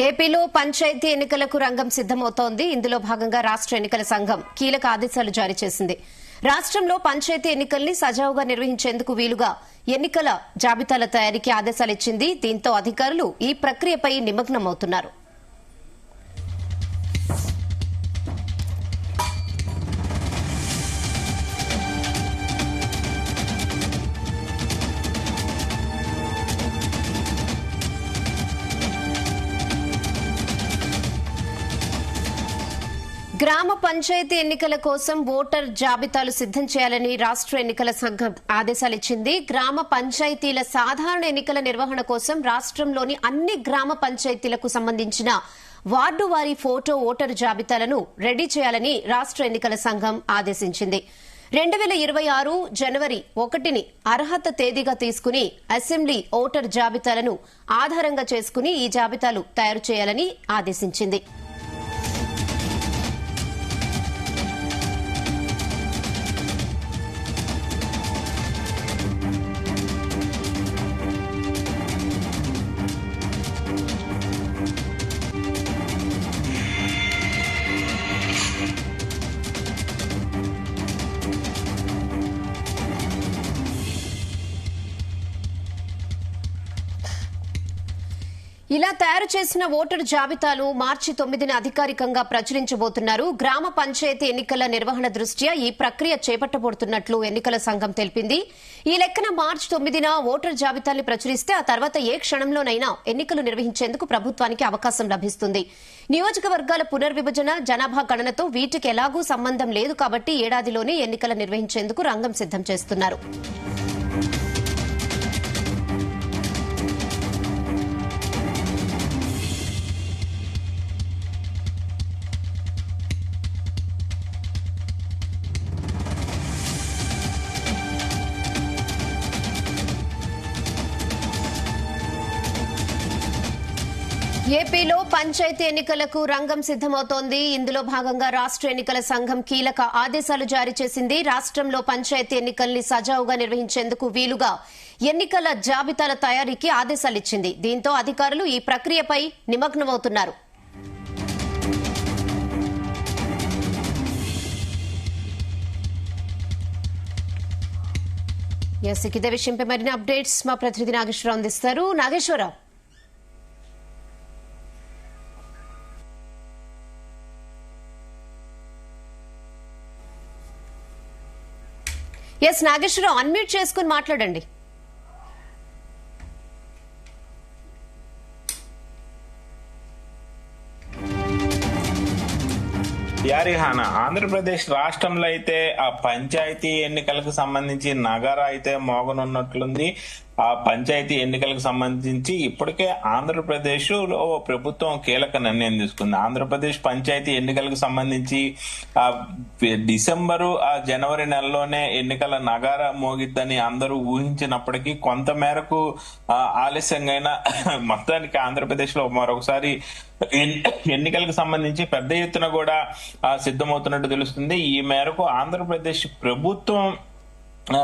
ఏపీలో పంచాయతీ ఎన్నికలకు రంగం సిద్దమవుతోంది. ఇందులో భాగంగా రాష్ట్ర ఎన్నికల సంఘం కీలక ఆదేశాలు జారీ చేసింది. రాష్ట్రంలో పంచాయతీ ఎన్నికల్ని సజావుగా నిర్వహించేందుకు వీలుగా ఎన్నికల జాబితాల తయారీకి ఆదేశాలిచ్చింది. దీంతో అధికారులు ఈ ప్రక్రియపై నిమగ్నమవుతున్నారు. గ్రామ పంచాయతీ ఎన్నికల కోసం ఓటర్ జాబితాలు సిద్దం చేయాలని రాష్ట్ర ఎన్నికల సంఘం ఆదేశాలిచ్చింది. గ్రామ పంచాయతీల సాధారణ ఎన్నికల నిర్వహణ కోసం రాష్ట్రంలోని అన్ని గ్రామ పంచాయతీలకు సంబంధించిన వార్డు వారీ ఫోటో ఓటర్ జాబితాలను రెడీ చేయాలని రాష్ట్ర ఎన్నికల సంఘం ఆదేశించింది. 2026 జనవరి 1ని అర్హత తేదీగా తీసుకుని అసెంబ్లీ ఓటర్ జాబితాలను ఆధారంగా చేసుకుని ఈ జాబితాలు తయారు చేయాలని ఆదేశించింది. ఇలా తయారు చేసిన ఓటరు జాబితాలు మార్చి 9న అధికారికంగా ప్రచురించబోతున్నారు. గ్రామ పంచాయతీ ఎన్నికల నిర్వహణ దృష్ట్యా ఈ ప్రక్రియ చేపట్టబోతున్నట్లు ఎన్నికల సంఘం తెలిపింది. ఈ లెక్కన మార్చి 9న ఓటరు జాబితాల్ని ప్రచురిస్తే ఆ తర్వాత ఏ క్షణంలోనైనా ఎన్నికలు నిర్వహించేందుకు ప్రభుత్వానికి అవకాశం లభిస్తుంది. నియోజకవర్గాల పునర్విభజన, జనాభా గణనతో వీటికి ఎలాగూ సంబంధం లేదు కాబట్టి ఏడాదిలోనే ఎన్నికలు నిర్వహించేందుకు రంగం సిద్దం చేస్తున్నారు. ఏపీలో పంచాయతీ ఎన్నికలకు రంగం సిద్దమవుతోంది. ఇందులో భాగంగా రాష్ట్ర ఎన్నికల సంఘం కీలక ఆదేశాలు జారీ చేసింది. రాష్ట్రంలో పంచాయతీ ఎన్నికల్ని సజావుగా నిర్వహించేందుకు వీలుగా ఎన్నికల జాబితాల తయారీకి ఆదేశాలిచ్చింది. దీంతో అధికారులు ఈ ప్రక్రియపై నిమగ్నమవుతున్నారు. ఇదే విషయంపై మరిన్ని అప్డేట్స్ మా ప్రతినిధి నాగేశ్వరరావు అందిస్తారు. నాగేశ్వరరావు, నాగేశ్వరరావు అన్మ్యూట్ చేసుకుని మాట్లాడండి. యారిహానా, ఆంధ్రప్రదేశ్ రాష్ట్రంలో అయితే ఆ పంచాయతీ ఎన్నికలకు సంబంధించి నగారా అయితే మోగనున్నట్లుంది. ఆ పంచాయతీ ఎన్నికలకు సంబంధించి ఇప్పటికే ఆంధ్రప్రదేశ్ లో ప్రభుత్వం కీలక నిర్ణయం తీసుకుంది. ఆంధ్రప్రదేశ్ పంచాయతీ ఎన్నికలకు సంబంధించి డిసెంబరు జనవరి నెలలోనే ఎన్నికల నగారా మోగిద్దని అందరూ ఊహించినప్పటికీ కొంత మేరకు ఆలస్యంగా మొత్తానికి ఆంధ్రప్రదేశ్ లో మరొకసారి ఎన్నికలకు సంబంధించి పెద్ద ఎత్తున కూడా సిద్ధమవుతున్నట్టు తెలుస్తుంది. ఈ మేరకు ఆంధ్రప్రదేశ్ ప్రభుత్వం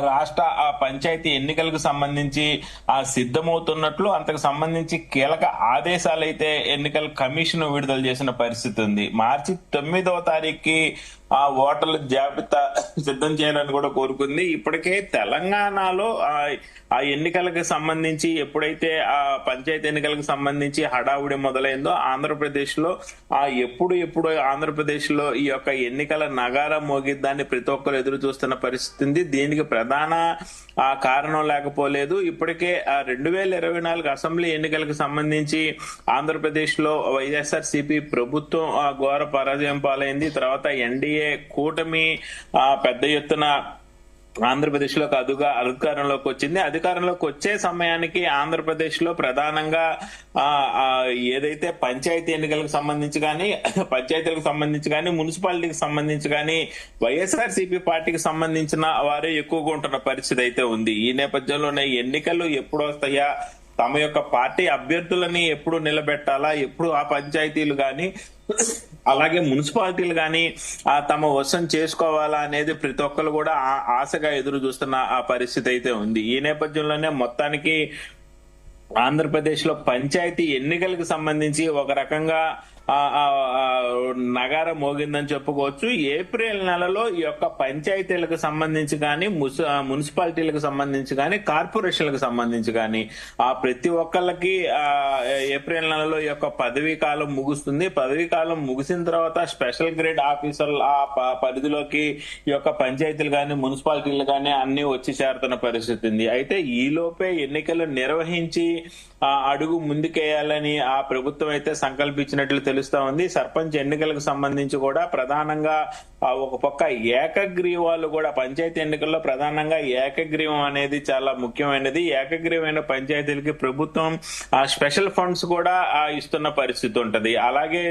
రాష్ట్ర పంచాయతీ ఎన్నికలకు సంబంధించి సిద్ధమవుతున్నట్లు అంతకు సంబంధించి కీలక ఆదేశాలైతే ఎన్నికల కమిషన్ విడుదల చేసిన పరిస్థితి ఉంది. మార్చి 9వ తారీఖుకి ఆ ఓటర్ల జాబితా సిద్ధం చేయాలని కూడా కోరుకుంది. ఇప్పటికే తెలంగాణలో ఆ ఎన్నికలకు సంబంధించి ఎప్పుడైతే ఆ పంచాయతీ ఎన్నికలకు సంబంధించి హడావుడి మొదలైందో ఆంధ్రప్రదేశ్ లో ఎప్పుడు ఆంధ్రప్రదేశ్ లో ఈ యొక్క ఎన్నికల నగారా మోగిద్దాన్ని ప్రతి ఒక్కరు ఎదురు చూస్తున్న పరిస్థితి ఉంది. దీనికి ప్రధాన కారణం లేకపోలేదు. ఇప్పటికే 2024 అసెంబ్లీ ఎన్నికలకు సంబంధించి ఆంధ్రప్రదేశ్ లో వైఎస్ఆర్సీపీ ప్రభుత్వం ఘోర పరాజయం పాలైంది. తర్వాత ఎన్డీఏ కూటమి పెద్ద ఎత్తున ఆంధ్రప్రదేశ్ లో అధికారంలోకి వచ్చింది. అధికారంలోకి వచ్చే సమయానికి ఆంధ్రప్రదేశ్ లో ప్రధానంగా ఏదైతే పంచాయతీ ఎన్నికలకు సంబంధించి కానీ మున్సిపాలిటీకి సంబంధించి కానీ వైఎస్ఆర్సీపీ పార్టీకి సంబంధించిన వారే ఎక్కువగా ఉంటున్న పరిస్థితి అయితే ఉంది. ఈ నేపథ్యంలోనే ఎన్నికలు ఎప్పుడు వస్తాయా, తమ యొక్క పార్టీ అభ్యర్థులని ఎప్పుడు నిలబెట్టాలా, ఎప్పుడు ఆ పంచాయతీలు గాని అలాగే మున్సిపాలిటీలు గాని తమ వశం చేసుకోవాలా అనేది ప్రతి ఒక్కరు కూడా ఆశగా ఎదురు చూస్తున్న ఆ పరిస్థితి అయితే ఉంది. ఈ నేపథ్యంలోనే మొత్తానికి ఆంధ్రప్రదేశ్ లో పంచాయతీ ఎన్నికలకు సంబంధించి ఒక రకంగా నగారం మోగిందని చెప్పుకోవచ్చు. ఏప్రిల్ నెలలో ఈ యొక్క పంచాయతీలకు సంబంధించి కానీ మున్సిపాలిటీలకు సంబంధించి కానీ కార్పొరేషన్లకు సంబంధించి కానీ ప్రతి ఒక్కళ్ళకి ఏప్రిల్ నెలలో ఈ యొక్క పదవీ కాలం ముగుస్తుంది. పదవీ కాలం ముగిసిన తర్వాత స్పెషల్ గ్రేడ్ ఆఫీసర్లు ఆ పరిధిలోకి ఈ యొక్క పంచాయతీలు కానీ మున్సిపాలిటీలు కానీ అన్ని వచ్చి చేరుతున్న పరిస్థితి ఉంది. అయితే ఈ లోపే ఎన్నికలు నిర్వహించి అడుగు ముందుకేయాలని ఆ ప్రభుత్వం అయితే సంకల్పించినట్లు తెలుస్తా ఉంది. సర్పంచ్ ఎన్నికలకు సంబంధించి కూడా ప్రధానంగా ఒక పక్క ఏకగ్రీవాలు కూడా పంచాయతీ ఎన్నికల్లో ప్రధానంగా ఏకగ్రీవం అనేది చాలా ముఖ్యమైనది. ఏకగ్రీవమైన పంచాయతీలకి ప్రభుత్వం స్పెషల్ ఫండ్స్ కూడా ఇస్తున్న పరిస్థితి ఉంటది. అలాగే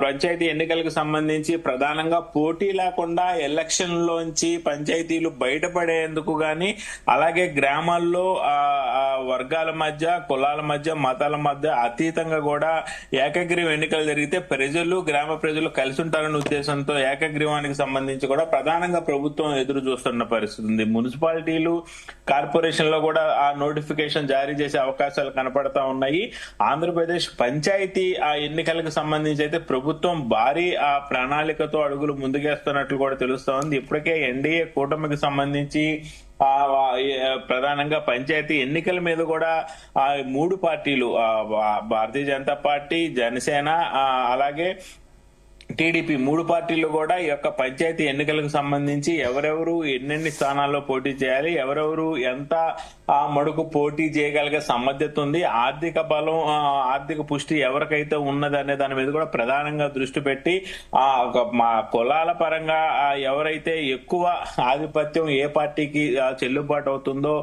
పంచాయతీ ఎన్నికలకు సంబంధించి ప్రధానంగా పోటీ లేకుండా ఎలక్షన్ లోంచి పంచాయతీలు బయటపడేందుకు గాని, అలాగే గ్రామాల్లో వర్గాల మధ్య, కులాల మధ్య, మతాల మధ్య అతీతంగా కూడా ఏకగ్రీవ ఎన్నికలు జరిగితే గ్రామ ప్రజలు కలిసి ఉంటారనే ఉద్దేశంతో ఏకగ్రీవానికి సంబంధించి కూడా ప్రధానంగా ప్రభుత్వం ఎదురు చూస్తున్న పరిస్థితి ఉంది. మున్సిపాలిటీలు, కార్పొరేషన్ లో కూడా ఆ నోటిఫికేషన్ జారీ చేసే అవకాశాలు కనపడతా ఉన్నాయి. ఆంధ్రప్రదేశ్ పంచాయతీ ఎన్నికలకు సంబంధించి అయితే ప్రభుత్వం భారీ ప్రణాళికతో అడుగులు ముందుకేస్తున్నట్లు కూడా తెలుస్తా ఉంది. ఇప్పటికే ఎన్డీఏ కూటమికి సంబంధించి ప్రధానంగా పంచాయతీ ఎన్నికల మీద కూడా మూడు పార్టీలు భారతీయ జనతా పార్టీ, జనసేన అలాగే టీడీపీ మూడు పార్టీలు కూడా ఈ యొక్క పంచాయతీ ఎన్నికలకు సంబంధించి ఎవరెవరు ఎన్నెన్ని స్థానాల్లో పోటీ చేయాలి, ఎవరెవరు ఎంత మడుకు పోటీ చేయగలిగే సమర్థత ఉంది, ఆర్థిక బలం, ఆర్థిక పుష్టి ఎవరికైతే ఉన్నది అనే దాని మీద కూడా ప్రధానంగా దృష్టి పెట్టి మా కులాల పరంగా ఎవరైతే ఎక్కువ ఆధిపత్యం ఏ పార్టీకి చెల్లుబాటు అవుతుందో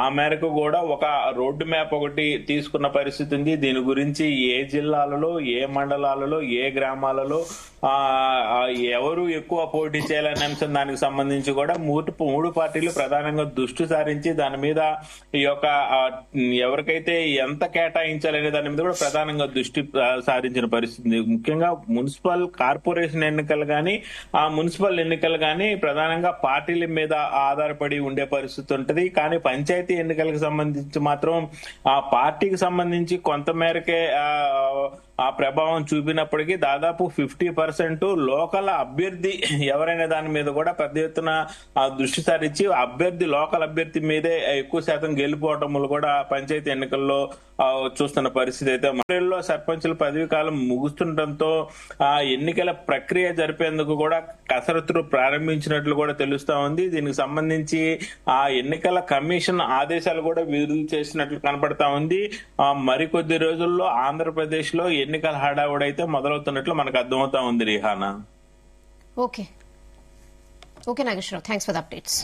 ఆ మేరకు కూడా ఒక రోడ్డు మ్యాప్ ఒకటి తీసుకున్న పరిస్థితి ఉంది. దీని గురించి ఏ జిల్లాలలో, ఏ మండలాలలో, ఏ గ్రామాలలో ఎవరు ఎక్కువ పోటీ చేయాలనే అంశం దానికి సంబంధించి కూడా మూడు పార్టీలు ప్రధానంగా దృష్టి సారించి దాని మీద ఈ యొక్క ఎవరికైతే ఎంత కేటాయించాలనే దాని మీద కూడా ప్రధానంగా దృష్టి సారించిన పరిస్థితి. ముఖ్యంగా మున్సిపల్ కార్పొరేషన్ ఎన్నికలు కానీ మున్సిపల్ ఎన్నికలు కానీ ప్రధానంగా పార్టీల మీద ఆధారపడి ఉండే పరిస్థితి ఉంటది. కానీ పంచాయతీ ఎన్నికలకు సంబంధించి మాత్రం ఆ పార్టీకి సంబంధించి కొంత మేరకే ఆ ప్రభావం చూపినప్పటికీ దాదాపు 50% లోకల్ అభ్యర్థి ఎవరైనా దాని మీద కూడా పెద్ద ఎత్తున దృష్టి సారించి లోకల్ అభ్యర్థి మీదే ఎక్కువ శాతం గెలిపోవటములు కూడా పంచాయతీ ఎన్నికల్లో చూస్తున్న పరిస్థితి అయితే మండలిలో సర్పంచుల పదవీ కాలం ముగుస్తుండటంతో ఎన్నికల ప్రక్రియ జరిపేందుకు కూడా కసరత్తులు ప్రారంభించినట్లు కూడా తెలుస్తా ఉంది. దీనికి సంబంధించి ఆ ఎన్నికల కమిషన్ ఆదేశాలు కూడా విడుదల చేసినట్లు కనపడతా ఉంది. మరికొద్ది రోజుల్లో ఆంధ్రప్రదేశ్ లో ఎన్నికల హడావుడైతే మొదలవుతున్నట్లు మనకు అర్థమవుతా ఉంది. Rihana. Okay Nageswararao, thanks for the updates.